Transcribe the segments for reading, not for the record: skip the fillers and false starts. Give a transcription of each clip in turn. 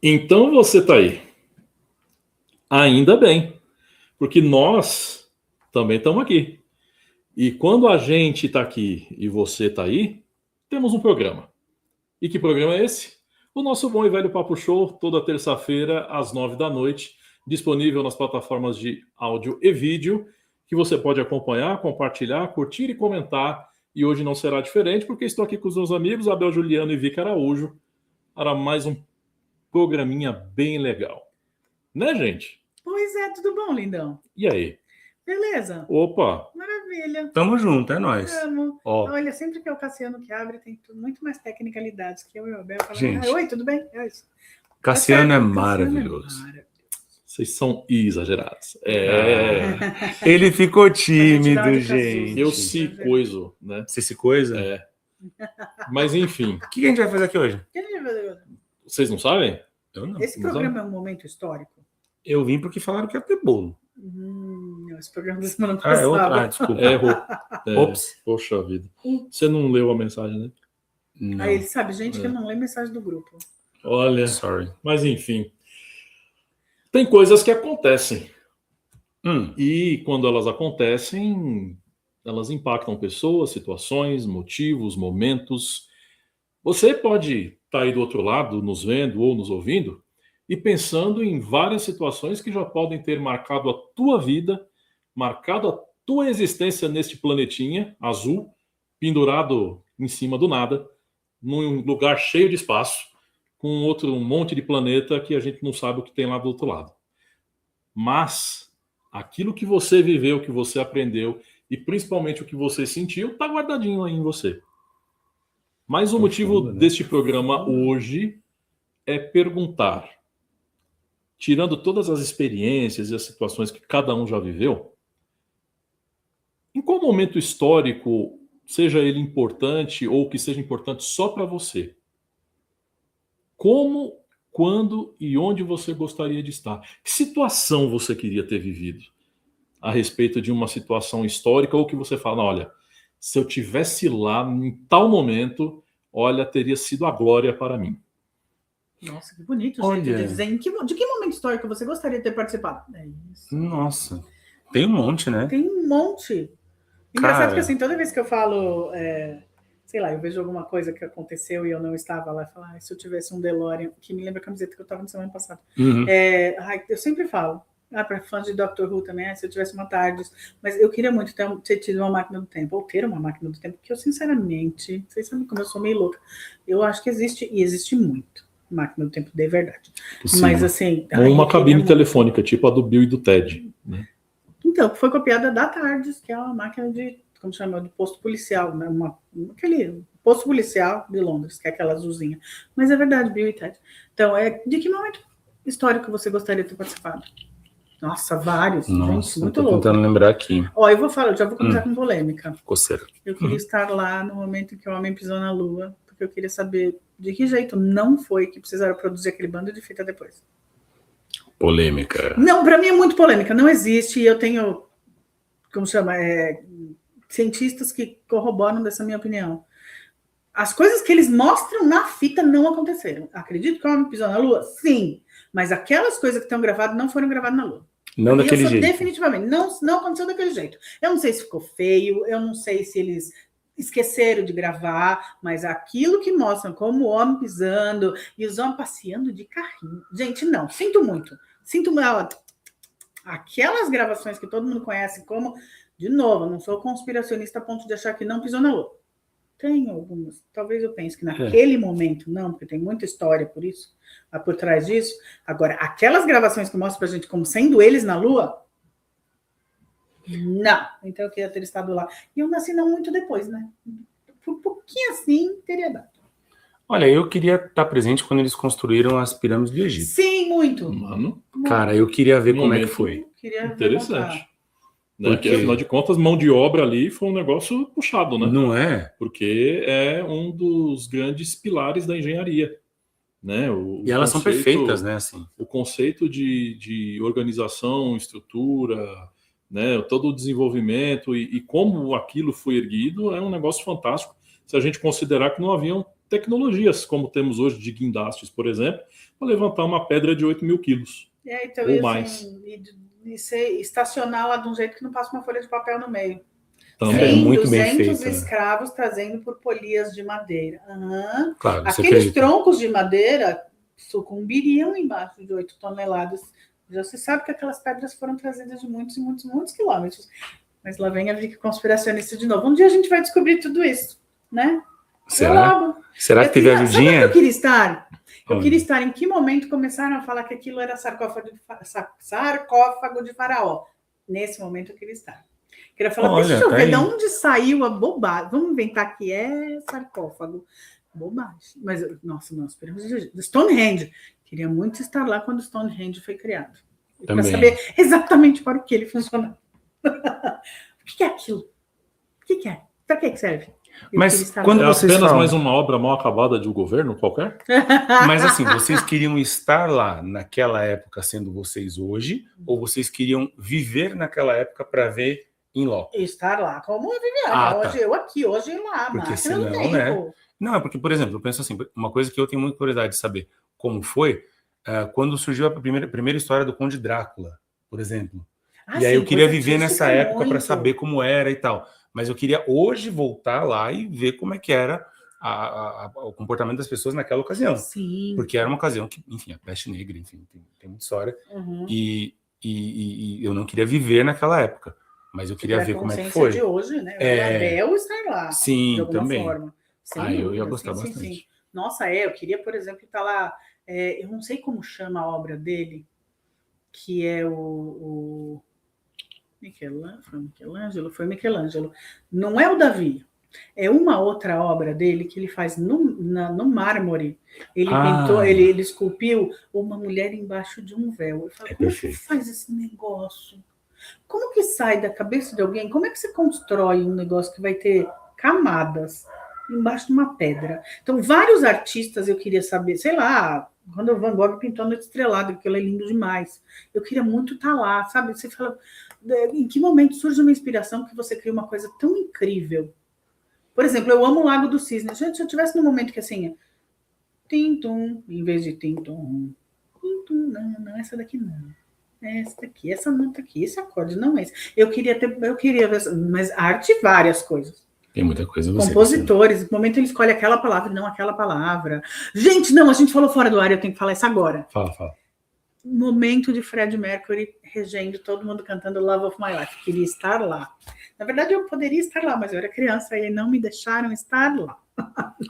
Então você está aí. Ainda bem, porque nós também estamos aqui. E quando a gente está aqui e você está aí, temos um programa. E que programa é esse? O nosso bom e velho Papo Show, toda terça-feira, às 9 da noite, disponível nas plataformas de áudio e vídeo, que você pode acompanhar, compartilhar, curtir e comentar. E hoje não será diferente, porque estou aqui com os meus amigos Abel Juliano e Vicky Araújo para mais um programinha bem legal. Né, gente? Pois é, tudo bom, lindão? E aí? Beleza? Opa! Maravilha. Tamo junto, é nóis. Amo. Ó, Olha, sempre que é o Cassiano que abre, tem muito mais tecnicalidades que eu e o Abel. Gente. Oi, tudo bem? É isso. Cassiano é Cassiano maravilhoso. vocês são exagerados. Ele ficou A gente dá uma tímido, de casulo. gente. Eu se coiso, né? Você se coisa? É. Mas enfim, O que a gente vai fazer aqui hoje? vocês não sabem? Eu não. Esse programa é um momento histórico? Eu vim porque falaram que ia ter bolo. Não, esse programa da semana Ah, é outro. passada. Ah, desculpa. Errou. Ops. Poxa vida. Você não leu a mensagem, né? Não. Aí ele sabe, gente, que eu não leio mensagem do grupo. Olha, Sorry. mas enfim. Tem coisas que acontecem. E quando elas acontecem, elas impactam pessoas, situações, motivos, momentos. Você pode estar aí do outro lado, nos vendo ou nos ouvindo, e pensando em várias situações que já podem ter marcado a tua vida, marcado a tua existência neste planetinha azul, pendurado em cima do nada, num lugar cheio de espaço, com um monte de planeta que a gente não sabe o que tem lá do outro lado. Mas aquilo que você viveu, que você aprendeu e principalmente o que você sentiu, está guardadinho aí em você. Mas o motivo deste programa hoje é perguntar, tirando todas as experiências e as situações que cada um já viveu, em qual momento histórico, seja ele importante ou que seja importante só para você, como, quando e onde você gostaria de estar? Que situação você queria ter vivido a respeito de uma situação histórica ou que você fala, olha, se eu tivesse lá em tal momento, olha, teria sido a glória para mim. Nossa, que bonito o jeito de dizer. De que momento histórico você gostaria de ter participado? É isso. Nossa. Tem um monte, né? Tem um monte. Engraçado que assim, toda vez que eu falo, sei lá, eu vejo alguma coisa que aconteceu e eu não estava lá, eu falo, se eu tivesse um DeLorean, que me lembra a camiseta que eu estava na semana passada. Eu sempre falo, para fãs de Doctor Who também, se eu tivesse uma TARDIS, mas eu queria muito ter tido uma máquina do tempo, ou ter uma máquina do tempo, porque eu, sinceramente, vocês sabem como eu sou meio louca, eu acho que existe, e existe muito, máquina do tempo de verdade. Sim. Mas assim... Ou uma cabine telefônica, tipo a do Bill e do Ted, né? Então, foi copiada da TARDIS, que é uma máquina de, como chama, de posto policial, né? Aquele posto policial de Londres, que é aquela azulzinha. Mas é verdade, Bill e Ted. Então, de que momento histórico você gostaria de ter participado? Nossa, vários. Nossa, gente, muito tô louco. tentando lembrar aqui. Ó, eu já vou começar com polêmica. Coceira. Eu queria estar lá no momento em que o homem pisou na Lua, porque eu queria saber de que jeito não foi que precisaram produzir aquele bando de fita depois. Polêmica. Não, para mim é muito polêmica. Não existe. E eu tenho, como chama, cientistas que corroboram dessa minha opinião. As coisas que eles mostram na fita não aconteceram. Acredito que o homem pisou na Lua? Sim. Mas aquelas coisas que estão gravadas não foram gravadas na Lua. Não daquele jeito. Definitivamente. Não aconteceu daquele jeito. Eu não sei se ficou feio, eu não sei se eles esqueceram de gravar, mas aquilo que mostram como o homem pisando e os homens passeando de carrinho. Gente, não. Sinto muito. Aquelas gravações que todo mundo conhece como, de novo, eu não sou conspiracionista a ponto de achar que não pisou na Lua. Tem algumas, talvez eu pense que naquele momento não, porque tem muita história por isso, por trás disso. Agora, aquelas gravações que mostram pra gente como sendo eles na Lua, não. Então eu queria ter estado lá. E eu nasci não muito depois, né? Por um pouquinho assim, teria dado. Olha, eu queria estar presente quando eles construíram as pirâmides do Egito. Sim, muito. Mano, cara, eu queria ver como é que foi. Interessante. Né? Porque, afinal de contas, mão de obra ali foi um negócio puxado, né? Não é? Porque é um dos grandes pilares da engenharia. Né? E elas são perfeitas, né? Assim. O conceito de organização, estrutura, né? Todo o desenvolvimento e como aquilo foi erguido é um negócio fantástico. Se a gente considerar que não haviam tecnologias, como temos hoje de guindastes, por exemplo, para levantar uma pedra de 8 mil quilos. Então, ou mais. Assim, estacionar lá de um jeito que não passa uma folha de papel no meio. Também. Sim, muito 200 bem feito, escravos trazendo por polias de madeira. Claro, aqueles troncos de madeira sucumbiriam embaixo de 8 toneladas. Já se sabe que aquelas pedras foram trazidas de muitos e muitos, muitos quilômetros. Mas lá vem a Vicky conspiracionista de novo. Um dia a gente vai descobrir tudo isso, né? Será que teve ajudinha? Sabe onde eu queria estar? Eu queria estar em que momento começaram a falar que aquilo era sarcófago de faraó. Nesse momento eu queria estar. Queria falar, deixa eu ver de onde saiu a bobagem. Vamos inventar que é sarcófago. Bobagem. Mas, nossa, nós esperamos de Stonehenge. Queria muito estar lá quando Stonehenge foi criado. Para saber exatamente para o que ele funcionava. O que é aquilo? O que é? Para que serve? Mas quando vocês apenas falam... mais uma obra mal acabada de um governo qualquer? Mas assim, vocês queriam estar lá naquela época sendo vocês hoje, ou vocês queriam viver naquela época para ver em loco? Estar lá como Viviane. Hoje eu aqui, hoje lá. Porque senão, né? Não, é porque, por exemplo, eu penso assim, uma coisa que eu tenho muita curiosidade de saber como foi quando surgiu a primeira história do Conde Drácula, por exemplo. E aí eu queria viver nessa época para saber como era e tal. Mas eu queria hoje voltar lá e ver como é que era o comportamento das pessoas naquela ocasião. Sim. Porque era uma ocasião que, enfim, a peste negra, enfim, tem muita história. E eu não queria viver naquela época. Mas eu queria ver como é que foi. De hoje, né? O estar lá. Sim, de alguma também. Forma. Eu ia gostar bastante. Sim. Nossa, eu queria, por exemplo, estar lá. Eu não sei como chama a obra dele, que é o Foi Michelangelo. Não é o Davi. É uma outra obra dele que ele faz no mármore. Ele pintou, ele esculpiu uma mulher embaixo de um véu. Eu falo, como que faz esse negócio? Como que sai da cabeça de alguém? Como é que você constrói um negócio que vai ter camadas embaixo de uma pedra? Então, vários artistas eu queria saber, sei lá, quando o Van Gogh pintou a Noite Estrelada, aquilo é lindo demais. Eu queria muito estar lá, sabe? Você fala, em que momento surge uma inspiração que você cria uma coisa tão incrível? Por exemplo, eu amo o Lago do Cisne. Gente, se eu tivesse num momento que assim, tim-tum, em vez de tim-tum, não, essa daqui não. Essa daqui, essa nota aqui, esse acorde, não é esse. Eu queria ver, mas arte, várias coisas. Tem muita coisa. Compositores, no momento ele escolhe aquela palavra, não aquela palavra. Gente, não, a gente falou fora do ar, eu tenho que falar isso agora. Fala. Momento de Freddie Mercury regendo, todo mundo cantando Love of My Life. Queria estar lá. Na verdade, eu poderia estar lá, mas eu era criança e não me deixaram estar lá.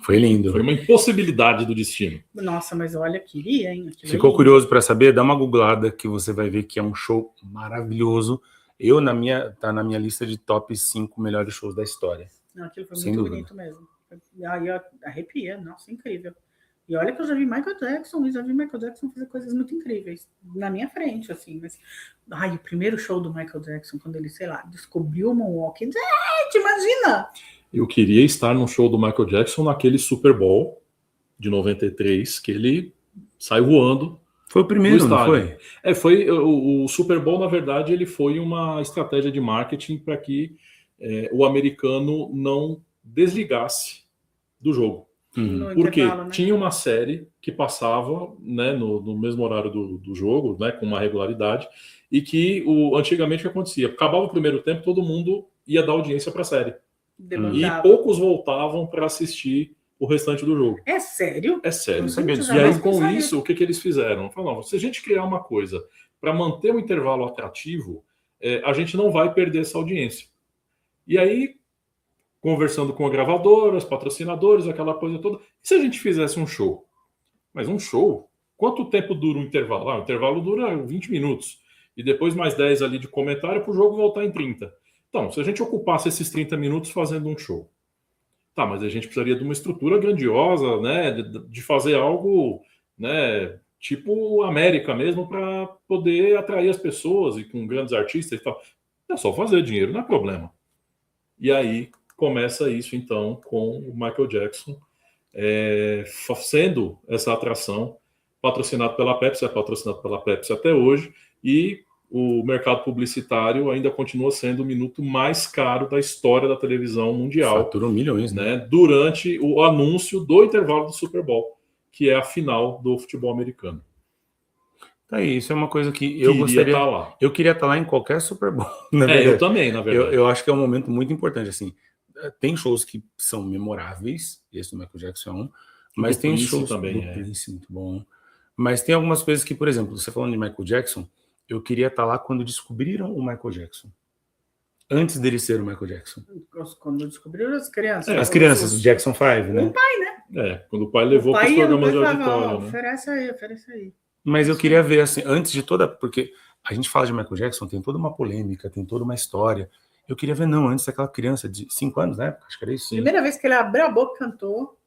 Foi lindo. Foi uma impossibilidade do destino. Nossa, mas olha, queria, hein? Ficou curioso para saber? Dá uma googlada que você vai ver que é um show maravilhoso. Tá na minha lista de top 5 melhores shows da história. Não, aquilo foi muito bonito mesmo. Aí eu arrepia, nossa, incrível. E olha que eu já vi Michael Jackson fazer coisas muito incríveis na minha frente, assim. Mas, o primeiro show do Michael Jackson, quando ele, sei lá, descobriu o Moonwalk. Gente, imagina! Eu queria estar no show do Michael Jackson naquele Super Bowl de 93, que ele sai voando. Foi o primeiro, não foi? Foi o Super Bowl, na verdade, ele foi uma estratégia de marketing para que o americano não desligasse do jogo. Porque tinha uma série que passava, né, no mesmo horário do jogo, né, com uma regularidade, e que antigamente o que acontecia? Acabava o primeiro tempo, todo mundo ia dar audiência para a série. Demandava. E poucos voltavam para assistir o restante do jogo. É sério? É sério. E aí, com isso, o que eles fizeram? Falaram, se a gente criar uma coisa para manter um intervalo atrativo, a gente não vai perder essa audiência. E aí, conversando com a gravadora, os patrocinadores, aquela coisa toda, e se a gente fizesse um show? Mas um show? Quanto tempo dura um intervalo? O intervalo dura 20 minutos. E depois mais 10 ali de comentário para o jogo voltar em 30. Então, se a gente ocupasse esses 30 minutos fazendo um show, tá, mas a gente precisaria de uma estrutura grandiosa, né, de fazer algo, né, tipo América mesmo, para poder atrair as pessoas e com grandes artistas e tal. É só fazer dinheiro, não é problema. E aí começa isso, então, com o Michael Jackson sendo essa atração, patrocinado pela Pepsi, é patrocinado pela Pepsi até hoje, e o mercado publicitário ainda continua sendo o minuto mais caro da história da televisão mundial. Faturou milhões, né? Durante o anúncio do intervalo do Super Bowl, que é a final do futebol americano. Isso é uma coisa que eu gostaria. Estar lá. Eu queria estar lá em qualquer Super Bowl. Eu também, na verdade. Eu acho que é um momento muito importante. Assim, tem shows que são memoráveis, esse do Michael Jackson é um, mas tem shows também do Prince muito bom. Mas tem algumas coisas que, por exemplo, você falando de Michael Jackson, eu queria estar lá quando descobriram o Michael Jackson. Antes dele ser o Michael Jackson. Quando descobriram as crianças. As crianças, o Jackson 5, né? O pai, né? Quando o pai levou para os programas de auditório. Oferece aí. Mas eu queria ver, assim, antes de toda... Porque a gente fala de Michael Jackson, tem toda uma polêmica, tem toda uma história. Eu queria ver, antes daquela criança de 5 anos, né? Acho que era isso. Primeira vez que ele abriu a boca, cantou,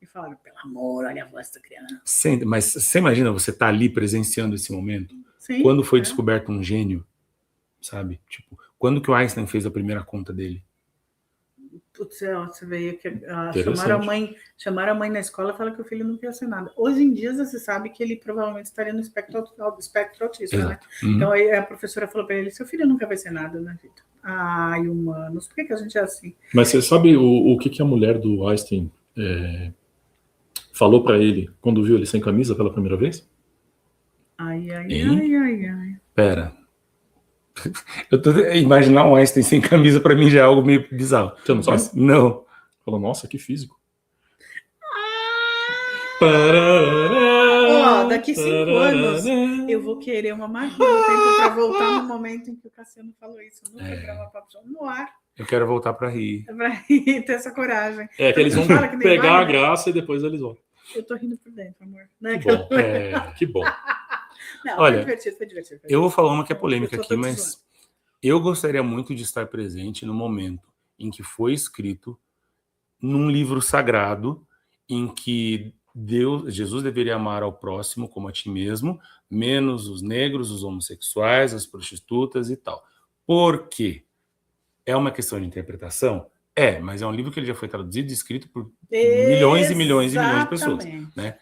e falaram, pelo amor, olha a voz da criança. Mas você imagina você estar ali presenciando esse momento? Sim, quando foi descoberto um gênio, sabe? Tipo, quando que o Einstein fez a primeira conta dele? Putz, você veio que chamaram a mãe na escola e falaram que o filho não queria ser nada. Hoje em dia você sabe que ele provavelmente estaria no espectro autista, né? Então aí a professora falou para ele, seu filho nunca vai ser nada na vida. Ai, humanos, por que a gente é assim? Mas você sabe o que a mulher do Einstein falou para ele quando viu ele sem camisa pela primeira vez? Ai. Pera. Imaginar um Einstein sem camisa para mim já é algo meio bizarro. Você não sabe? Não. Falou, nossa, que físico. Daqui 5 anos eu vou querer uma máquina do tempo para voltar no momento em que o Cassiano falou isso no programa Papo Show, no ar. Eu quero voltar para rir. Para rir, ter essa coragem. Que eles vão pegar a graça e depois eles vão. Eu tô rindo por dentro, amor. Que bom. Não, olha, foi divertido. Eu vou falar uma que é polêmica aqui, mas eu gostaria muito de estar presente no momento em que foi escrito num livro sagrado em que Jesus deveria amar ao próximo como a ti mesmo, menos os negros, os homossexuais, as prostitutas e tal. Por quê? É uma questão de interpretação? Mas é um livro que ele já foi traduzido e escrito por milhões e milhões e milhões de pessoas, né?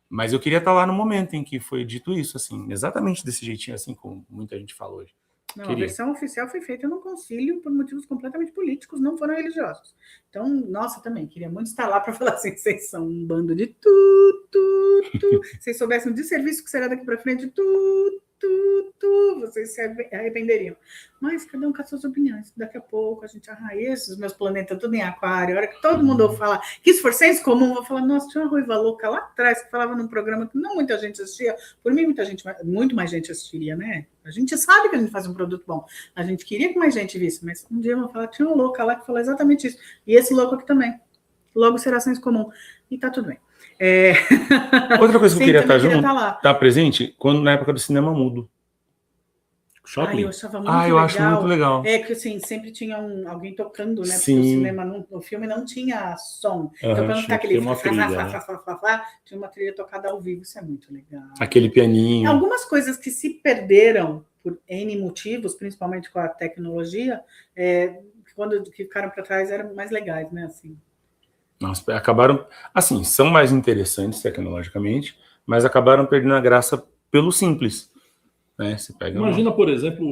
Mas eu queria estar lá no momento em que foi dito isso, assim, exatamente desse jeitinho, assim, como muita gente fala hoje. Não, a versão oficial foi feita num concílio por motivos completamente políticos, não foram religiosos. Então, nossa, também, queria muito estar lá para falar assim, vocês são um bando de vocês soubessem o desserviço que será daqui para frente, vocês se arrependeriam. Mas cada um com as suas opiniões. Daqui a pouco a gente esses meus planetas tudo em aquário. A hora que todo mundo fala que isso for senso comum, eu vou falar, nossa, tinha uma ruiva louca lá atrás que falava num programa que não muita gente assistia. Por mim, muito mais gente assistiria, né? A gente sabe que a gente faz um produto bom. A gente queria que mais gente visse, mas um dia eu vou falar, tinha uma louca lá que falou exatamente isso. E esse louco aqui também. Logo será senso comum. E tá tudo bem. Outra coisa que eu queria estar junto, estar presente, na época do cinema mudo. Eu achava muito legal. Acho muito legal. Que assim, sempre tinha alguém tocando, né? Sim. Porque o cinema, o filme não tinha som. Então, quando tá aquele tinha uma trilha tocada ao vivo, isso é muito legal. Aquele pianinho. Algumas coisas que se perderam por N motivos, principalmente com a tecnologia, quando ficaram para trás eram mais legais, né? Assim. Nossa, acabaram, assim, são mais interessantes tecnologicamente, mas acabaram perdendo a graça pelo simples. Né? Imagina, por exemplo,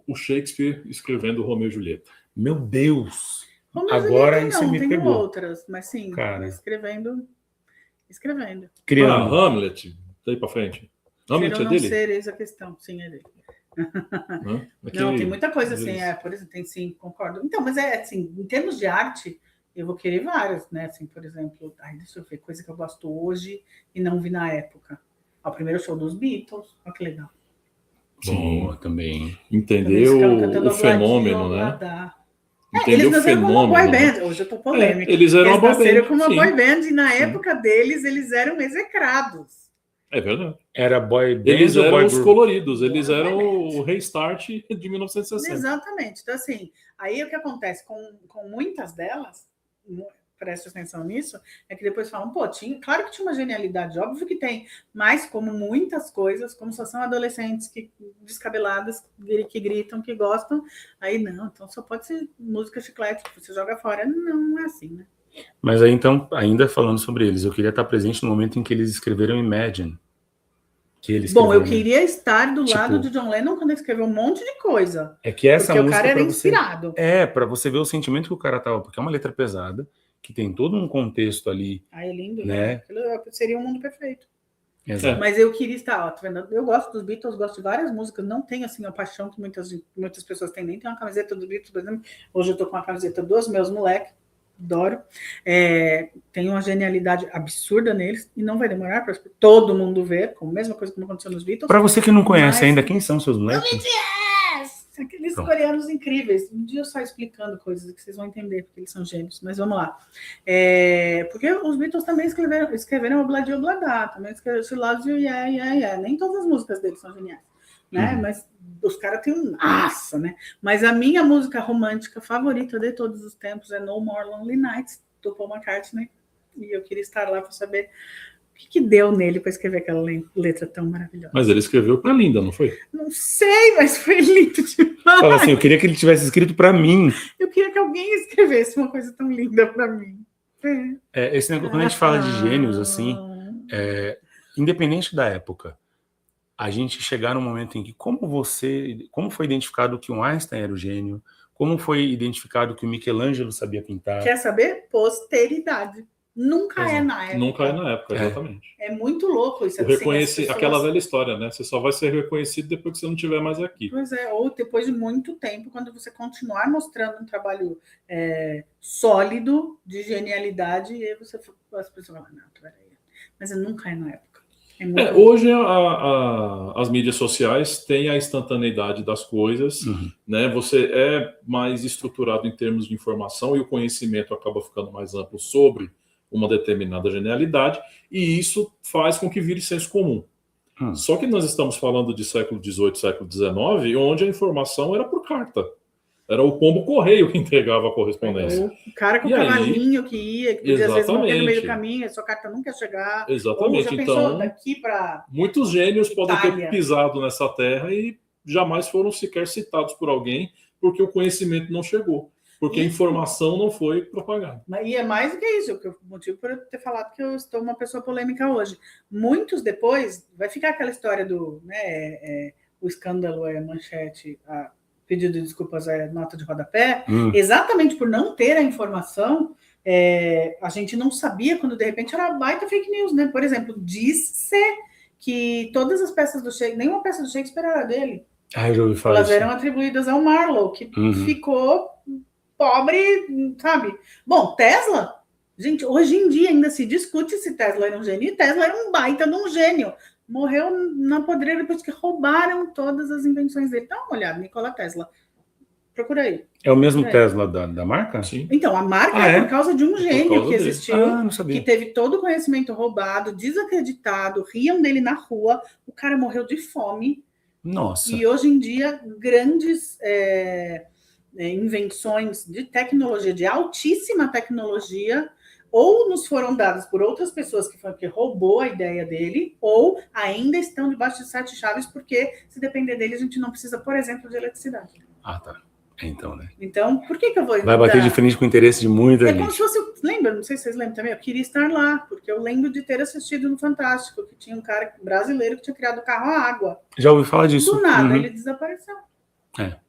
o Shakespeare escrevendo Romeu e Julieta. Meu Deus! Agora isso me pegou. Outras, mas sim, cara. escrevendo. Criando. Hamlet, daí para frente. Hamlet é dele? Não ser eis a questão, sim, é dele. Não, tem muita coisa assim, por exemplo, tem sim, concordo. Então, mas assim, em termos de arte, eu vou querer várias, né? Assim, por exemplo, deixa eu ver, coisa que eu gosto hoje e não vi na época. O primeiro show dos Beatles, olha que legal. Sim, também. Entendeu o fenômeno, né? Eles nasceram como uma boy band. Hoje eu tô polêmica. Eles eram uma boy band. Nasceram como uma boy band e na época deles, eles eram execrados. É verdade. Era boy band. Eles eram os coloridos, eles eram o Restart de 1960. Exatamente. Então, assim, aí o que acontece com muitas delas, preste atenção nisso, é que depois falam, claro que tinha uma genialidade, óbvio que tem, mas como muitas coisas, como só são adolescentes descabeladas, que gritam, que gostam, aí não, então só pode ser música chiclete, que você joga fora, não é assim, né? Mas aí então, ainda falando sobre eles, eu queria estar presente no momento em que eles escreveram Imagine. que ele escreveu. Bom, eu queria estar do lado de John Lennon quando ele escreveu um monte de coisa. É que essa música, o cara era inspirado. Para você ver o sentimento que o cara tava, porque é uma letra pesada, que tem todo um contexto ali. É lindo, né? Aquilo seria um mundo perfeito. Exato. Mas eu queria estar, tá vendo? Eu gosto dos Beatles, gosto de várias músicas, não tenho assim a paixão que muitas pessoas têm, nem tem uma camiseta dos Beatles, por exemplo. Hoje eu tô com uma camiseta dos meus moleques, adoro. Tem uma genialidade absurda neles e não vai demorar para todo mundo ver, como a mesma coisa que aconteceu nos Beatles. Para você que não conhece ainda, quem são seus moleques? Aqueles coreanos incríveis. Um dia eu só explicando coisas que vocês vão entender, porque eles são gênios. Mas vamos lá. Porque os Beatles também escreveram Obladi Oblada, também escreveram She Loves You, Yeah, Yeah, Yeah. Nem todas as músicas deles são geniais, né? Mas os caras têm um massa, né? Mas a minha música romântica favorita de todos os tempos é No More Lonely Nights, do Paul McCartney. E eu queria estar lá para saber o que deu nele para escrever aquela letra tão maravilhosa. Mas ele escreveu para Linda, não foi? Não sei, mas foi lindo demais. Fala assim, eu queria que ele tivesse escrito para mim. Eu queria que alguém escrevesse uma coisa tão linda para mim. Esse negócio, quando a gente fala de gênios, assim, independente da época, a gente chegar num momento em que como foi identificado que um Einstein era o gênio, como foi identificado que o Michelangelo sabia pintar. Quer saber? Posteridade. Nunca é na época. Nunca é na época, exatamente. É muito louco isso. Aquela velha história, né? Você só vai ser reconhecido depois que você não estiver mais aqui. Pois é, ou depois de muito tempo, quando você continuar mostrando um trabalho sólido, de genialidade, e aí as pessoas falam, não, peraí. Mas nunca é na época. Hoje as mídias sociais têm a instantaneidade das coisas, né? Você é mais estruturado em termos de informação e o conhecimento acaba ficando mais amplo sobre uma determinada genialidade, e isso faz com que vire senso comum. Só que nós estamos falando de século XVIII, século XIX, onde a informação era por carta. Era o pombo correio que entregava a correspondência. O cara com o cavalinho que ia, que podia às vezes morrer no meio do caminho, a sua carta nunca ia chegar. Exatamente. Ou já pensou daqui para muitos gênios podem ter pisado nessa terra e jamais foram sequer citados por alguém, porque o conhecimento não chegou. Porque a informação não foi propagada. E é mais do que isso, o motivo por eu ter falado que eu estou uma pessoa polêmica hoje. Muitos depois, vai ficar aquela história do o escândalo manchete, pedido de desculpas nota de rodapé, exatamente por não ter a informação, a gente não sabia quando de repente era baita fake news, né? Por exemplo, diz-se que todas as peças do Shakespeare, nenhuma peça do Shakespeare era dele. Eu já ouvi falar Elas eram atribuídas ao Marlowe, que ficou pobre, sabe? Bom, Tesla, gente, hoje em dia ainda se discute se Tesla era um gênio, e Tesla era um baita de um gênio. Morreu na podreira depois que roubaram todas as invenções dele. Dá uma olhada, Nikola Tesla. Procura aí. É o mesmo Tesla da marca? Sim. Então, a marca é por causa de um gênio que existiu, que teve todo o conhecimento roubado, desacreditado, riam dele na rua, o cara morreu de fome. Nossa. E hoje em dia, grandes invenções de tecnologia, de altíssima tecnologia, ou nos foram dadas por outras pessoas que roubou a ideia dele, ou ainda estão debaixo de 7 chaves, porque se depender dele, a gente não precisa, por exemplo, de eletricidade. Tá. Então, né? Então, por que eu vou... Vai bater de frente com o interesse de muita gente. Como se fosse... Lembra? Não sei se vocês lembram também. Eu queria estar lá, porque eu lembro de ter assistido no Fantástico, que tinha um cara brasileiro que tinha criado o carro à água. Já ouvi falar disso. Do nada, ele desapareceu.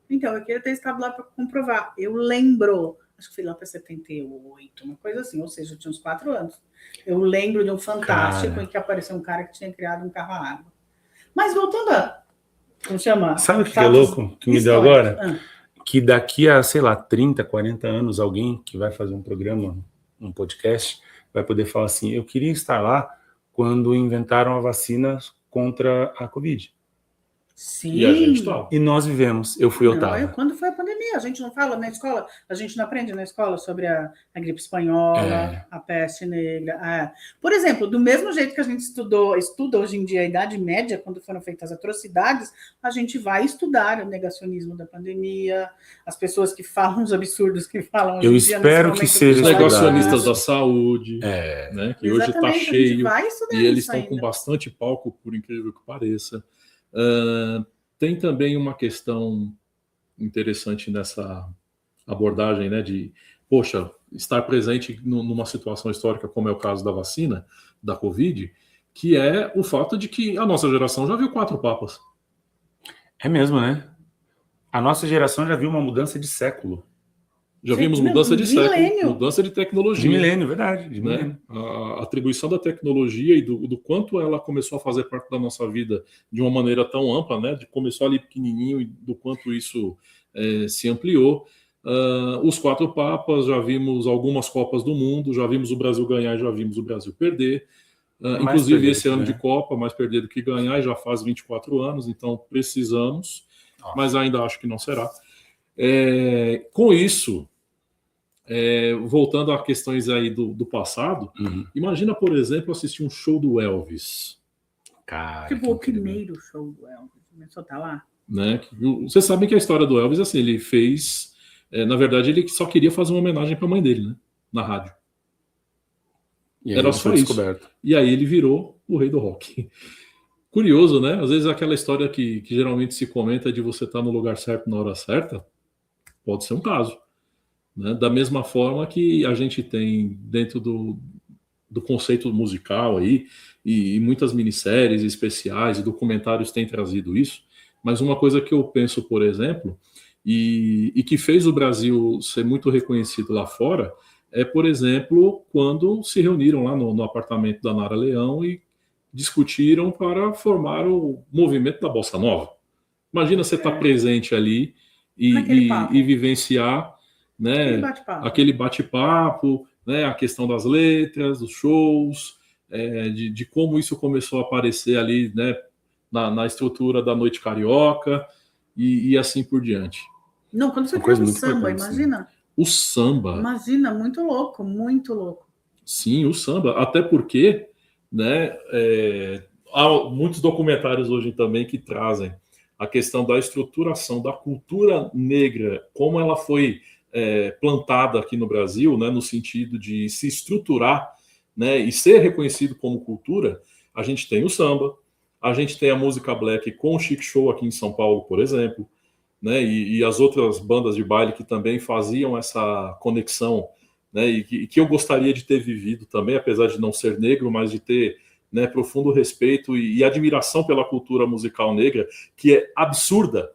Então, eu queria ter estado lá para comprovar. Eu lembro... Acho que fui lá para 78, uma coisa assim. Ou seja, eu tinha uns 4 anos. Eu lembro de um Fantástico em que apareceu um cara que tinha criado um carro à água. Mas voltando a... Como chama? Sabe o que é louco que me deu agora? Que daqui a, sei lá, 30, 40 anos, alguém que vai fazer um programa, um podcast, vai poder falar assim, eu queria estar lá quando inventaram a vacina contra a Covid. Sim. E a gente tá. E nós vivemos. Eu fui otário. Quando foi a pandemia? A gente não fala na escola? A gente não aprende na escola sobre a gripe espanhola, a peste negra. Por exemplo, do mesmo jeito que a gente estuda hoje em dia a Idade Média, quando foram feitas atrocidades, a gente vai estudar o negacionismo da pandemia, as pessoas que falam os absurdos que falam hoje em dia. Eu espero que seja os negacionistas da saúde, né, que hoje está cheio, e eles estão com bastante palco, por incrível que pareça. Tem também uma questão interessante nessa abordagem, né, de, poxa, estar presente numa situação histórica como é o caso da vacina, da Covid, que é o fato de que a nossa geração já viu 4 papas. É mesmo, né? A nossa geração já viu uma mudança de século. Já vimos mudança de século, mudança de tecnologia. De milênio, verdade. De né? milênio. A atribuição da tecnologia e do quanto ela começou a fazer parte da nossa vida de uma maneira tão ampla, né? Começou ali pequenininho e do quanto isso se ampliou. Os 4 papas, já vimos algumas Copas do Mundo, já vimos o Brasil ganhar, já vimos o Brasil perder. Inclusive esse ano de Copa, mais perder do que ganhar, e já faz 24 anos, então precisamos, mas ainda acho que não será. Com isso, voltando a questões aí do passado, imagina, por exemplo, assistir um show do Elvis. Cara, tipo, o primeiro show do Elvis, só tá lá. Né? Vocês sabem que a história do Elvis, assim, ele fez... na verdade, ele só queria fazer uma homenagem para a mãe dele, né? Na rádio. Era só isso. E aí ele virou o rei do rock. Curioso, né? Às vezes aquela história que geralmente se comenta de você estar no lugar certo na hora certa, pode ser um caso. Né? Da mesma forma que a gente tem dentro do conceito musical aí, e muitas minisséries especiais e documentários têm trazido isso, mas uma coisa que eu penso, por exemplo, e que fez o Brasil ser muito reconhecido lá fora, por exemplo, quando se reuniram lá no apartamento da Nara Leão e discutiram para formar o movimento da Bossa Nova. Imagina você estar presente ali e vivenciar, né, aquele bate-papo, né, a questão das letras, dos shows, de como isso começou a aparecer ali, né, na estrutura da noite carioca e assim por diante. Não, quando você fala do samba, imagina. O samba. Imagina, muito louco, muito louco. Sim, o samba. Até porque, né, há muitos documentários hoje também que trazem a questão da estruturação da cultura negra, como ela foi plantada aqui no Brasil, né, no sentido de se estruturar, né, e ser reconhecido como cultura. A gente tem o samba, a gente tem a música black com o Chic Show aqui em São Paulo, por exemplo, né, e as outras bandas de baile que também faziam essa conexão, né, e que eu gostaria de ter vivido também, apesar de não ser negro, mas de ter, né, profundo respeito e admiração pela cultura musical negra, que é absurda,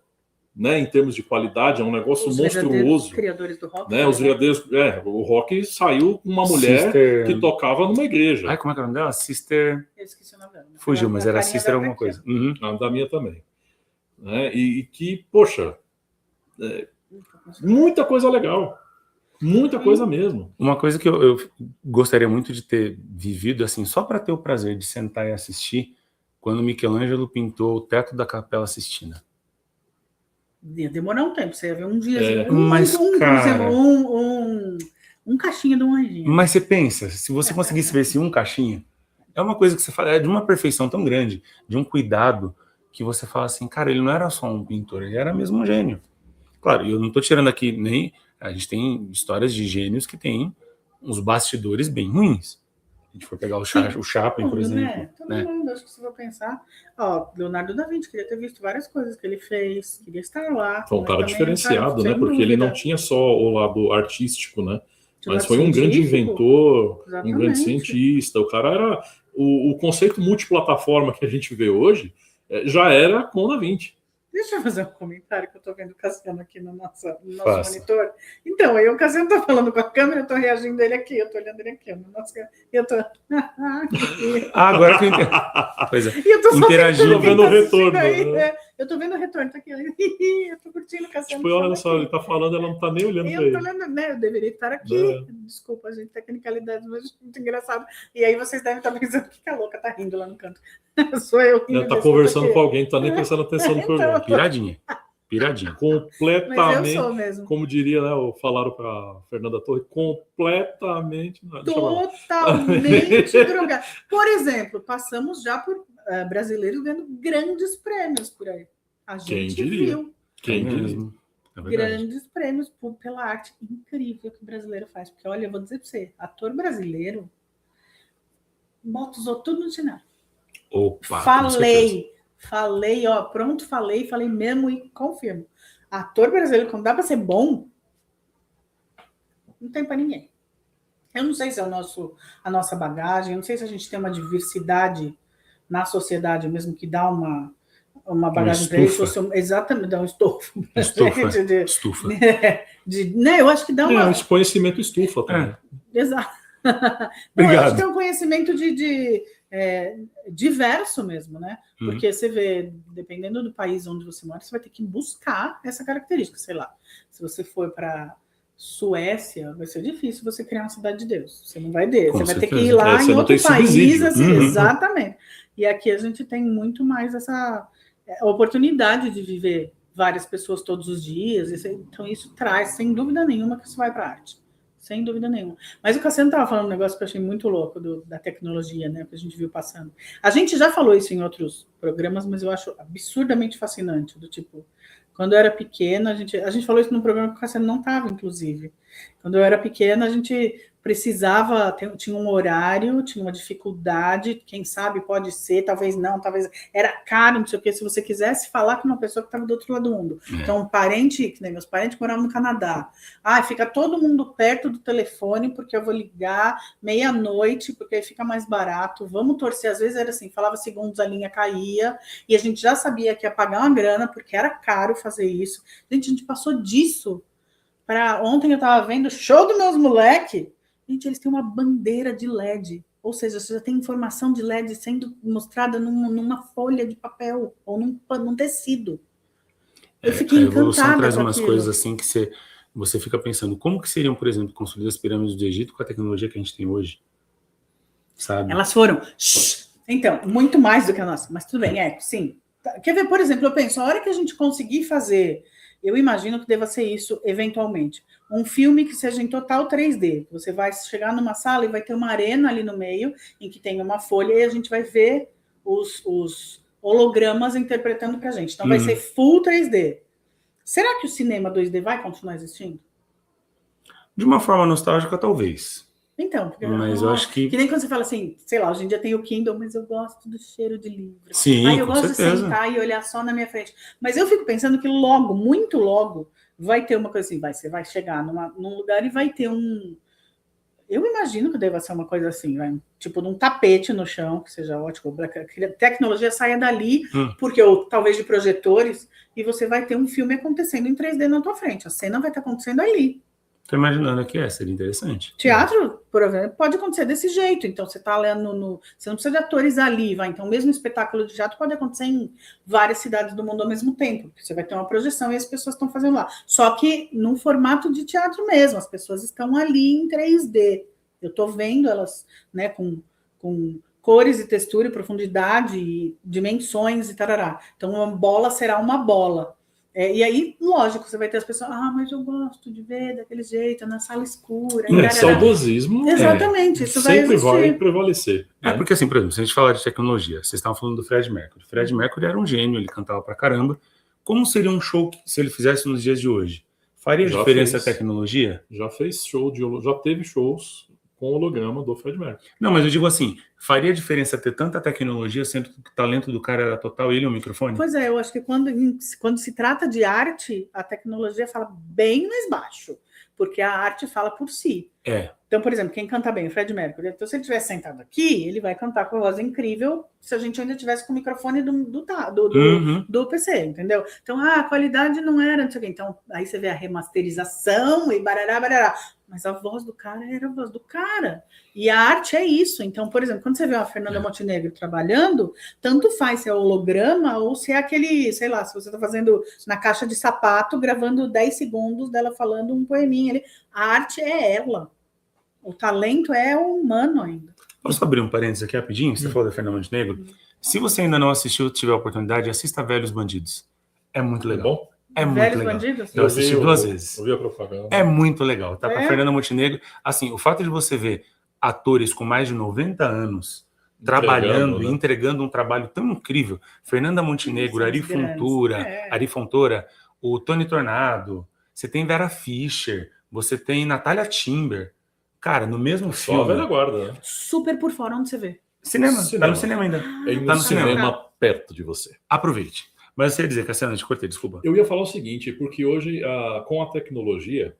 né, em termos de qualidade, é um negócio monstruoso. Os criadores do rock. Né, os verdadeiros, o rock saiu com uma mulher que tocava numa igreja. Ai, como é que é o nome dela? Sister... Eu esqueci o nome dela. Fugiu, mas era Sister alguma coisa. Da minha também. Né, e que, poxa, muita coisa legal. Muita coisa mesmo. Uma coisa que eu gostaria muito de ter vivido, assim, só para ter o prazer de sentar e assistir, quando Michelangelo pintou o teto da Capela Sistina. Ia demorar um tempo, você ia ver um dia. Cara, um cachinho de um anjinho. Mas você pensa, se você conseguisse ver esse um cachinho, é uma coisa que você fala, é de uma perfeição tão grande, de um cuidado, que você fala assim, cara, ele não era só um pintor, ele era mesmo um gênio. Claro, eu não estou tirando aqui nem... A gente tem histórias de gênios que têm uns bastidores bem ruins. A gente for pegar o Chaplin, por exemplo. Né? Todo mundo, acho que se for pensar... Leonardo da Vinci, queria ter visto várias coisas que ele fez, queria estar lá. Foi um cara diferenciado, né? Porque ele não tinha só o lado artístico, né? Mas foi um grande inventor, exatamente. Um grande cientista. O cara era... O conceito multiplataforma que a gente vê hoje já era com o Da Vinci. Deixa eu fazer um comentário que eu estou vendo o Cassiano aqui no nosso monitor. Então, aí o Cassiano está falando com a câmera, eu estou reagindo ele aqui, eu estou olhando ele aqui. Eu estou... agora que eu entendo. Pois é. E eu estou interagindo, vendo o retorno. Eu estou vendo o retorno, tá aqui. Eu estou curtindo o Cassiano. Tipo, olha só, ele está falando, ela não está nem olhando para ele. Eu estou olhando, né? Eu deveria estar aqui. Desculpa, gente, tecnicalidade, mas é muito engraçado. E aí vocês devem estar pensando que a louca está rindo lá no canto. Sou eu rindo. Está conversando com alguém, não está nem prestando atenção no programa. Piradinha. Completamente, mas eu sou mesmo. Como diria, né, falaram para Fernanda Torre, completamente totalmente drogado. Por exemplo, passamos já por brasileiros ganhando grandes prêmios por aí. A gente viu. Quem diria? Grandes prêmios pela arte incrível que o brasileiro faz. Porque, olha, eu vou dizer para você, ator brasileiro usou tudo no cenário. Opa, Falei, falei mesmo e confirmo. Ator brasileiro, quando dá para ser bom, não tem para ninguém. Eu não sei se é a nossa bagagem, eu não sei se a gente tem uma diversidade na sociedade mesmo, que dá uma bagagem para eles, exatamente, dá um estofo. Estufa. Né, eu acho que dá uma... Esse conhecimento estufa também. Exato. Obrigado. Eu acho que é um conhecimento diverso mesmo, né? Porque você vê, dependendo do país onde você mora, você vai ter que buscar essa característica. Sei lá, se você for para Suécia, vai ser difícil você criar uma cidade de Deus. Você não vai ter. Você vai ter que ir lá em outro país. Assim, exatamente. E aqui a gente tem muito mais essa oportunidade de viver várias pessoas todos os dias. Então isso traz, sem dúvida nenhuma, que isso vai para a arte. Sem dúvida nenhuma. Mas o Cassiano estava falando um negócio que eu achei muito louco da tecnologia, né? Que a gente viu passando. A gente já falou isso em outros programas, mas eu acho absurdamente fascinante. Do tipo, quando eu era pequena, a gente falou isso num programa que o Cassiano não estava, inclusive. Quando eu era pequena, a gente precisava, tinha um horário, tinha uma dificuldade, quem sabe pode ser, talvez não, talvez era caro, não sei o que, se você quisesse falar com uma pessoa que estava do outro lado do mundo. Então, um parente, que nem meus parentes moravam no Canadá. Fica todo mundo perto do telefone, porque eu vou ligar meia-noite, porque aí fica mais barato, vamos torcer. Às vezes era assim, falava segundos, a linha caía, e a gente já sabia que ia pagar uma grana, porque era caro fazer isso. Gente, a gente passou disso. Ontem eu estava vendo o show dos meus moleques. Gente, eles têm uma bandeira de LED. Ou seja, você já tem informação de LED sendo mostrada numa folha de papel ou num tecido. Eu fiquei encantada. A evolução traz umas coisas assim que você fica pensando, como que seriam, por exemplo, construídas as pirâmides do Egito com a tecnologia que a gente tem hoje? Sabe? Elas foram... Então, muito mais do que a nossa. Mas tudo bem, sim. Quer ver, por exemplo, eu penso, a hora que a gente conseguir fazer... Eu imagino que deva ser isso, eventualmente. Um filme que seja em total 3D. Você vai chegar numa sala e vai ter uma arena ali no meio, em que tem uma folha, e a gente vai ver os hologramas interpretando para a gente. Então, vai ser full 3D. Será que o cinema 2D vai continuar existindo? De uma forma nostálgica, talvez. Então, porque, mas eu acho que nem quando você fala assim, sei lá, hoje em dia tem o Kindle, mas eu gosto do cheiro de livro. Sim, eu gosto de sentar e olhar só na minha frente. Mas eu fico pensando que logo, muito logo, vai ter uma coisa assim, você vai chegar num lugar e vai ter eu imagino que deva ser uma coisa assim, tipo de um tapete no chão, que seja ótimo, que a tecnologia saia dali, porque talvez de projetores, e você vai ter um filme acontecendo em 3D na tua frente. A cena vai estar acontecendo ali. Estou imaginando que seria interessante. Teatro, por exemplo, pode acontecer desse jeito. Então, você está lendo você não precisa de atores ali, Então, mesmo espetáculo de teatro pode acontecer em várias cidades do mundo ao mesmo tempo. Porque você vai ter uma projeção e as pessoas estão fazendo lá. Só que num formato de teatro mesmo. As pessoas estão ali em 3D. Eu estou vendo elas, né, com cores e textura e profundidade e dimensões e tarará. Então, uma bola será uma bola. E aí, lógico, você vai ter as pessoas, mas eu gosto de ver daquele jeito, na sala escura. Saudosismo. Exatamente, isso sempre vai prevalecer. Porque assim, por exemplo, se a gente falar de tecnologia, vocês estavam falando do Fred Mercury. Fred Mercury era um gênio, ele cantava pra caramba. Como seria um show se ele fizesse nos dias de hoje? Faria diferença a tecnologia? Já fez já teve shows com o holograma do Fred Mercury. Não, mas eu digo assim, faria diferença ter tanta tecnologia, sendo que o talento do cara era total, ele e o microfone? Pois é, eu acho que quando se trata de arte, a tecnologia fala bem mais baixo, porque a arte fala por si. Então, por exemplo, quem canta bem, o Fred Mercury, então se ele estiver sentado aqui, ele vai cantar com a voz incrível se a gente ainda tivesse com o microfone do PC, entendeu? Então, a qualidade não era, não sei o quê. Então, aí você vê a remasterização e barará. Mas a voz do cara era a voz do cara. E a arte é isso. Então, por exemplo, quando você vê a Fernanda Montenegro trabalhando, tanto faz se é holograma ou se é aquele, sei lá, se você está fazendo na caixa de sapato, gravando 10 segundos dela falando um poeminha ali. A arte é ela. O talento é o humano ainda. Posso abrir um parênteses aqui rapidinho? Você falou da Fernanda Montenegro. Se você ainda não assistiu, tiver a oportunidade, assista Velhos Bandidos. É muito legal. Bom? É muito Velhos legal. Bandidos? Eu assisti 2 vezes. Eu vi a propaganda. É muito legal. Tá com a Fernanda Montenegro. Assim, o fato de você ver atores com mais de 90 anos trabalhando e entregando um trabalho tão incrível. Fernanda Montenegro, Ari Fontoura, o Tony Tornado, você tem Vera Fischer, você tem Natália Timber. Cara, no mesmo filme... Só a velha guarda, né? Super por fora, onde você vê? Cinema. Tá no cinema ainda. Tá no cinema perto de você. Aproveite. Mas eu ia dizer, Cassiano, eu te cortei, desculpa. Eu ia falar o seguinte, porque hoje, com a tecnologia,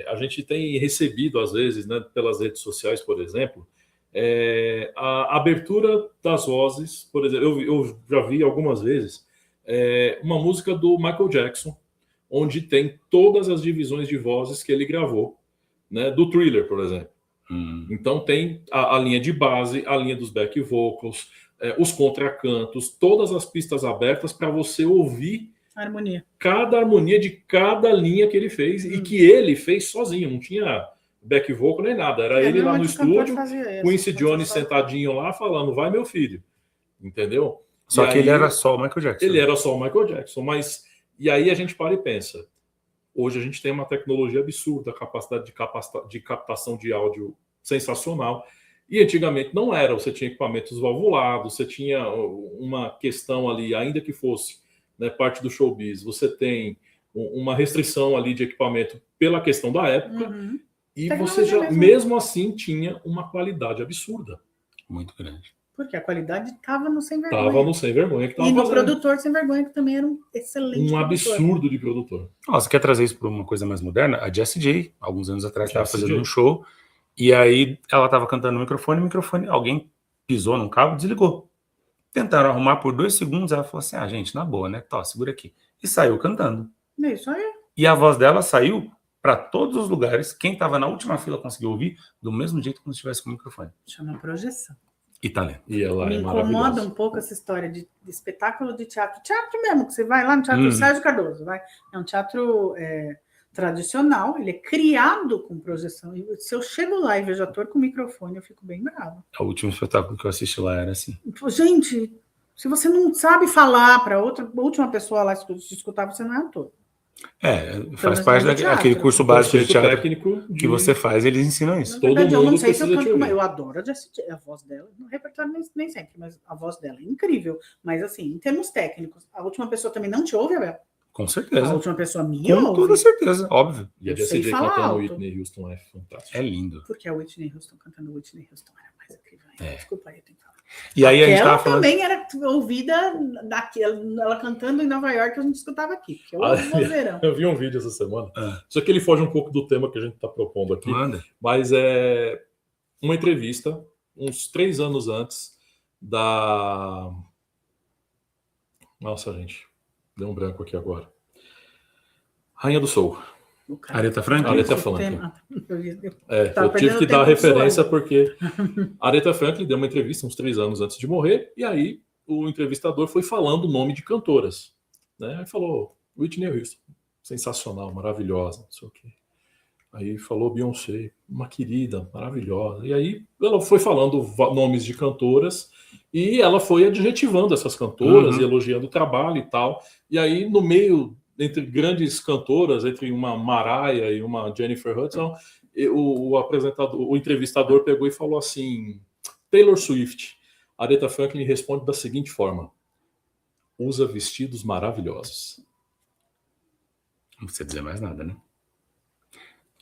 a gente tem recebido, às vezes, né, pelas redes sociais, por exemplo, A abertura das vozes, por exemplo, eu já vi algumas vezes uma música do Michael Jackson, onde tem todas as divisões de vozes que ele gravou, né, do Thriller, por exemplo. Então tem a linha de base, a linha dos back vocals, os contracantos, todas as pistas abertas para você ouvir cada harmonia de cada linha que ele fez e que ele fez sozinho, não tinha back vocal nem nada, era ele lá no estúdio, com Quincy Jones sentadinho lá falando, vai meu filho, entendeu? Só que ele era só o Michael Jackson. Ele era só o Michael Jackson, mas e aí a gente para e pensa, hoje a gente tem uma tecnologia absurda, capacidade de captação de áudio sensacional, e antigamente não era, você tinha equipamentos valvulados, você tinha uma questão ali, ainda que fosse, né, parte do showbiz, você tem uma restrição ali de equipamento pela questão da época, e você já, mesmo assim, tinha uma qualidade absurda. Muito grande. Porque a qualidade estava no Sem Vergonha. Estava no Sem Vergonha. E no produtor Sem Vergonha, que também era um excelente produtor. Absurdo de produtor. Você quer trazer isso para uma coisa mais moderna? A Jessie J, alguns anos atrás, estava fazendo um show, e aí ela estava cantando no microfone, alguém pisou num cabo e desligou. Tentaram arrumar por 2 segundos, ela falou assim, gente, na boa, né? Tá, segura aqui. E saiu cantando. É isso aí. E a voz dela saiu para todos os lugares. Quem estava na última fila conseguiu ouvir do mesmo jeito como se estivesse com o microfone. Chama projeção. E talento. E ela me incomoda um pouco essa história de espetáculo de teatro. Teatro mesmo, que você vai lá no Teatro Sérgio Cardoso. É um teatro tradicional, ele é criado com projeção. E se eu chego lá e vejo ator com microfone, eu fico bem bravo. O último espetáculo que eu assisti lá era assim. Gente, se você não sabe falar para a última pessoa lá escutar, você não é ator. Faz parte daquele curso básico de teatro técnico que você faz, eles ensinam isso. Todo mundo eu não sei se eu canto, eu adoro a voz dela, no repertório nem sempre, mas a voz dela é incrível. Mas assim, em termos técnicos, a última pessoa também não te ouve, Abel? Com certeza. A última pessoa me ouve? Com toda certeza, óbvio. E a Jessie J cantando Whitney Houston é fantástico. É lindo. Porque a Whitney Houston cantando Whitney Houston era mais incrível. Desculpa aí, eu tenho que falar. E aí a gente tava falando... também era ouvida ela cantando em Nova York, a gente escutava aqui, porque eu amo vozeirão. Eu vi um vídeo essa semana, só que ele foge um pouco do tema que a gente está propondo aqui, mas é uma entrevista, uns 3 anos antes da... Nossa, gente, deu um branco aqui agora. Rainha do Soul. Aretha Franklin? Aretha Franklin. Eu tive que dar a referência porque Aretha Franklin deu uma entrevista uns 3 anos antes de morrer, e aí o entrevistador foi falando o nome de cantoras. Né? Aí falou Whitney Houston, sensacional, maravilhosa, não sei o quê. Aí falou Beyoncé, uma querida, maravilhosa. E aí ela foi falando nomes de cantoras e ela foi adjetivando essas cantoras e elogiando o trabalho e tal. E aí, no meio, entre grandes cantoras, entre uma Mariah e uma Jennifer Hudson, o entrevistador pegou e falou assim, Taylor Swift. Aretha Franklin responde da seguinte forma, usa vestidos maravilhosos. Não precisa dizer mais nada, né?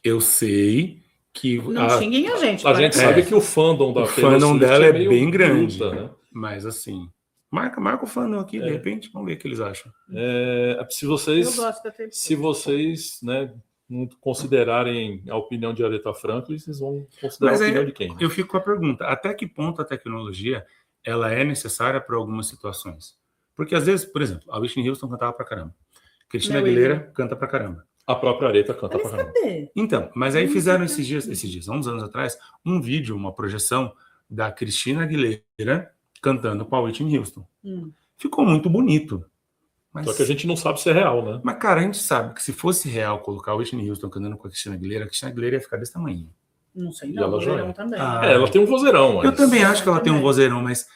Eu sei que... Não xinguem a gente. A gente sabe que o fandom da Taylor Swift dela é bem grande. Bruta, né? Mas assim... Marca o fandom aqui, de repente, vamos ver o que eles acham. Se vocês né, não considerarem a opinião de Aretha Franklin, vocês vão considerar a opinião de quem? Né? Eu fico com a pergunta, até que ponto a tecnologia ela é necessária para algumas situações? Porque às vezes, por exemplo, a Whitney Houston cantava pra caramba. Cristina Aguilera canta pra caramba. A própria Aretha canta pra caramba. Então, mas aí fizeram esses dias, há uns anos atrás, um vídeo, uma projeção da Cristina Aguilera cantando com a Whitney Houston. Ficou muito bonito. Mas... Só que a gente não sabe se é real, né? Mas, cara, a gente sabe que se fosse real colocar a Whitney Houston cantando com a Cristina Aguilera ia ficar desse tamanho. Não sei, não. Vozeirão também. Ela tem um vozeirão. Eu também acho que ela tem um vozeirão, mas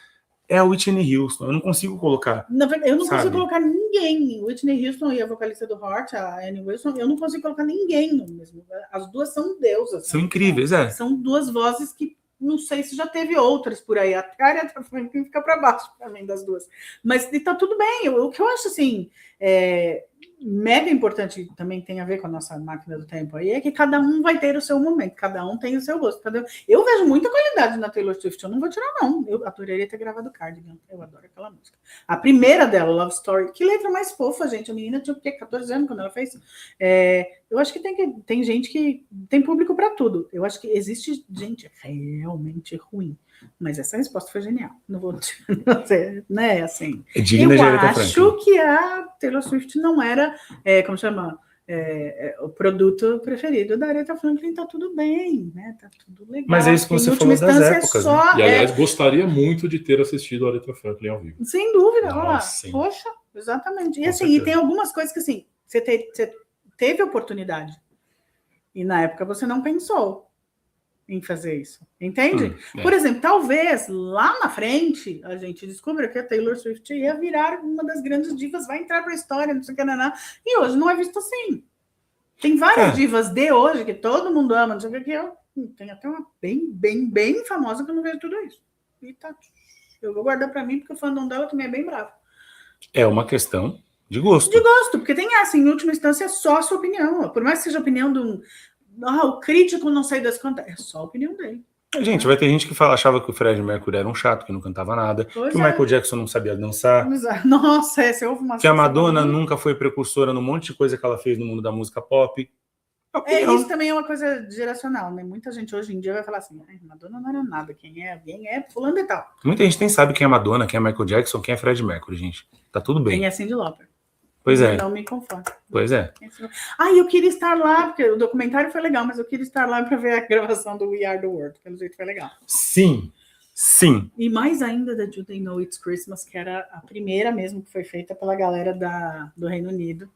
é a Whitney Houston. Eu não consigo colocar. Na verdade, eu não consigo colocar ninguém. Whitney Houston e a vocalista do Heart, a Annie Wilson, eu não consigo colocar ninguém no mesmo. As duas são deusas. São incríveis, São duas vozes que não sei se já teve outras por aí. A Aretha Franklin fica para baixo para mim das duas. Mas tá tudo bem. O que eu acho assim mega importante, também tem a ver com a nossa máquina do tempo aí, é que cada um vai ter o seu momento, cada um tem o seu gosto. Eu vejo muita qualidade na Taylor Swift, eu não vou tirar, não. Eu adoraria ter gravado Cardigan, eu adoro aquela música. A primeira dela, Love Story, que letra mais fofa, gente. A menina tinha o quê? 14 anos quando ela fez. Eu acho que tem gente que tem público para tudo. Eu acho que existe gente realmente ruim. Mas essa resposta foi genial. Não vou dizer, né? Assim, é digna de Aretha Franklin. Eu acho que a Taylor Swift não era, como chama? O produto preferido da Aretha Franklin, tá tudo bem, né? Tá tudo legal. Mas é isso que você falou das épocas, né? E, aliás, gostaria muito de ter assistido a Aretha Franklin ao vivo. Sem dúvida, olha lá. Poxa, exatamente. E assim, e tem algumas coisas que assim, você teve oportunidade. E na época você não pensou em fazer isso, entende? Por exemplo, talvez lá na frente a gente descubra que a Taylor Swift ia virar uma das grandes divas, vai entrar para a história, não sei o que, e hoje não é visto assim. Tem várias divas de hoje que todo mundo ama, não sei o que, tem até uma bem famosa que eu não vejo tudo isso. E tá, eu vou guardar para mim porque o fandom dela também é bem bravo. É uma questão de gosto. De gosto, porque tem essa, em última instância, só a sua opinião. Por mais que seja a opinião de um o crítico não sei das quantas. É só a opinião dele. Gente, vai ter gente que achava que o Freddie Mercury era um chato, que não cantava nada, que o Michael Jackson não sabia dançar. Nossa, você ouve uma que a Madonna nunca foi precursora num monte de coisa que ela fez no mundo da música pop. Isso também é uma coisa geracional, né? Muita gente hoje em dia vai falar assim, Madonna não era nada, quem é fulano e tal. Muita gente nem sabe quem é Madonna, quem é Michael Jackson, quem é Freddie Mercury, gente. Tá tudo bem. Quem é Cyndi Lauper. Pois é. Não me conformo. Pois é. Eu queria estar lá, porque o documentário foi legal, mas eu queria estar lá para ver a gravação do We Are The World, pelo jeito foi legal. Sim. E mais ainda da Do They Know It's Christmas, que era a primeira mesmo que foi feita pela galera do Reino Unido.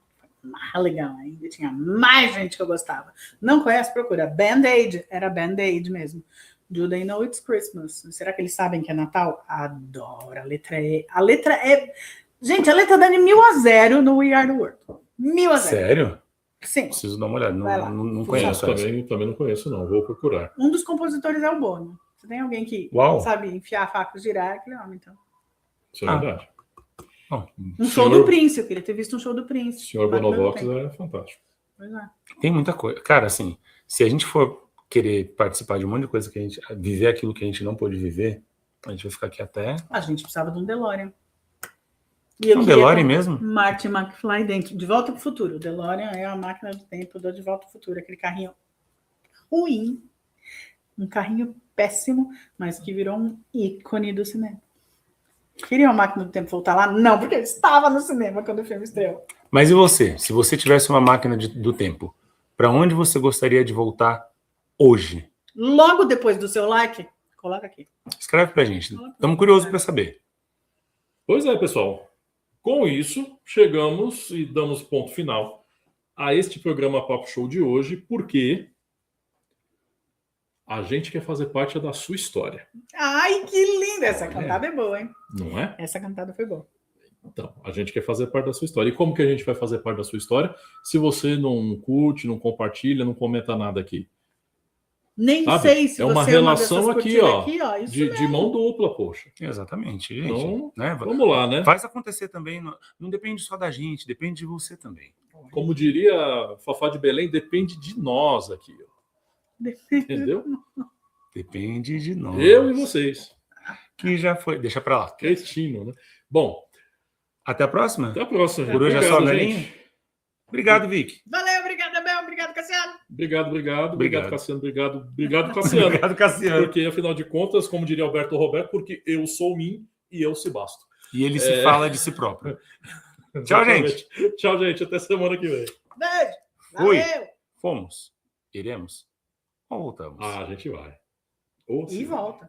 Legal, ainda tinha mais gente que eu gostava. Não conhece? Procura. Band-Aid, era Band-Aid mesmo. Do They Know It's Christmas. Será que eles sabem que é Natal? Adoro, a letra é... Gente, a letra dá de 1000-0 no We Are The World. 1000-0. Sério? Sim. Preciso dar uma olhada. Não conheço. Também não conheço, não. Vou procurar. Um dos compositores é o Bono. Você tem alguém que sabe enfiar a faca e girar, aquele homem, então. Isso é verdade. Show do Prince, eu queria ter visto um show do Prince. O senhor Bonovox é fantástico. Pois é. Tem muita coisa. Cara, assim, se a gente for querer participar de um monte de coisa que a gente... Viver aquilo que a gente não pôde viver, a gente vai ficar aqui até... A gente precisava de um DeLorean. Um DeLorean mesmo? Marty McFly dentro. De Volta para o Futuro. O DeLorean é a máquina do tempo do De Volta para o Futuro. Aquele carrinho ruim. Um carrinho péssimo, mas que virou um ícone do cinema. Queria uma máquina do tempo voltar lá? Não, porque eu estava no cinema quando o filme estreou. Mas e você? Se você tivesse uma máquina do tempo, para onde você gostaria de voltar hoje? Logo depois do seu like, coloca aqui. Escreve pra gente. Estamos curiosos para saber. Pois é, pessoal. Com isso, chegamos e damos ponto final a este programa Papo Show de hoje, porque a gente quer fazer parte da sua história. Ai, que linda! Essa cantada é boa, hein? Não é? Essa cantada foi boa. Então, a gente quer fazer parte da sua história. E como que a gente vai fazer parte da sua história se você não curte, não compartilha, não comenta nada aqui? Nem sei se é uma você relação aqui, ó de mão dupla, poxa. Exatamente, gente. Então, né? Vamos lá, né? Faz acontecer também. Não depende só da gente, depende de você também. Como diria Fafá de Belém, depende de nós aqui, ó. Entendeu? Depende de nós. Eu e vocês. Que já foi. Deixa pra lá. Cretino, né? Bom. Até a próxima? Até a próxima. Por hoje é só, velhinho. Obrigado, Vic. Valeu, obrigado, Abel. Obrigado, Cassiano. Obrigado, Cassiano. Obrigado, Cassiano. Obrigado, Cassiano. Porque, afinal de contas, como diria Alberto Roberto, porque eu sou mim e eu se basto. E ele se fala de si próprio. Tchau, gente. Tchau, gente. Até semana que vem. Beijo. Fui. Valeu. Fomos. Iremos. Ou voltamos? A gente vai. E volta.